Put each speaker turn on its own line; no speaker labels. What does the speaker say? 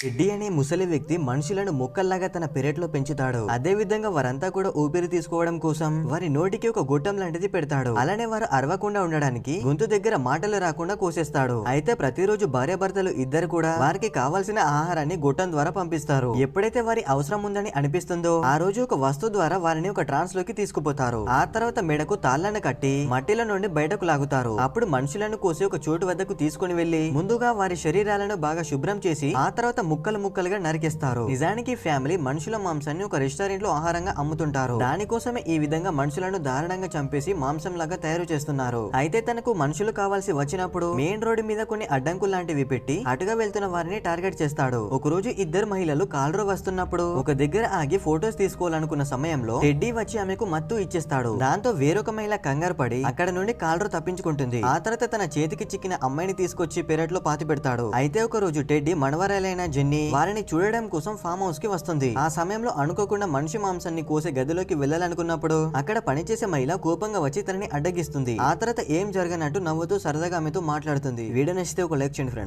Teddy అనే ముసలి వ్యక్తి మనుషులను మొక్కల్లాగా తన పెరట్లో పెంచుతాడు. అదే విధంగా వారంతా కూడా ఊపిరి తీసుకోవడం కోసం వారి నోటికి ఒక గొట్టం లాంటిది పెడతాడు. అలానే వారు అరవకుండా ఉండడానికి గొంతు దగ్గర మాటలు రాకుండా కోసేస్తాడు. అయితే ప్రతిరోజు భార్యాభర్తలు ఇద్దరు కూడా వారికి కావాల్సిన ఆహారాన్ని గొట్టం ద్వారా పంపిస్తారు. ఎప్పుడైతే వారి అవసరం ఉందని అనిపిస్తుందో ఆ రోజు ఒక వస్తువు ద్వారా వారిని ఒక ట్రాన్స్ లోకి తీసుకుపోతారు. ఆ తర్వాత మెడకు తాళ్లను కట్టి మట్టిలో నుండి బయటకు లాగుతారు. అప్పుడు మనుషులను కోసి ఒక చోటు వద్దకు తీసుకుని వెళ్లి ముందుగా వారి శరీరాలను బాగా శుభ్రం చేసి ఆ తర్వాత ముక్కలు ముక్కలుగా నరికేస్తారు. నిజానికి ఫ్యామిలీ మనుషుల మాంసాన్ని ఒక రెస్టారెంట్ లో ఆహారంగా అమ్ముతుంటారు. దానికోసమే ఈ విధంగా మనుషులను దారుణంగా చంపేసి మాంసం లాగా తయారు చేస్తున్నారు. అయితే తనకు మనుషులు కావాల్సి వచ్చినప్పుడు మెయిన్ రోడ్డు మీద కొన్ని అడ్డంకులు లాంటివి పెట్టి అటుగా వెళ్తున్న వారిని టార్గెట్ చేస్తాడు. ఒక రోజు ఇద్దరు మహిళలు కాల్రో వస్తున్నప్పుడు ఒక దగ్గర ఆగి ఫొటోస్ తీసుకోవాలనుకున్న సమయంలో టెడ్డీ వచ్చి ఆమెకు మత్తు ఇచ్చేస్తాడు. దాంతో వేరొక మహిళ కంగారు పడి అక్కడ నుండి కాల్రో తప్పించుకుంటుంది. ఆ తర్వాత తన చేతికి చిక్కిన అమ్మాయిని తీసుకొచ్చి పెరట్లో పాతి పెడతాడు. అయితే ఒక రోజు టెడ్డీ మనవరాలైన జెన్నీ వారిని చూడడం కోసం ఫామ్ హౌస్ కి వస్తుంది. ఆ సమయంలో అనుకోకుండా మనిషి మాంసాన్ని కోసే గదిలోకి వెళ్లాలనుకున్నప్పుడు అక్కడ పనిచేసే మహిళ కోపంగా వచ్చి తనని అడ్డగిస్తుంది. ఆ తర్వాత ఏం జరగనట్టు నవ్వుతూ సరదాగా ఆమెతో మాట్లాడుతుంది. వీడియో నచ్చితే ఒక లైక్ చేయండి ఫ్రెండ్స్.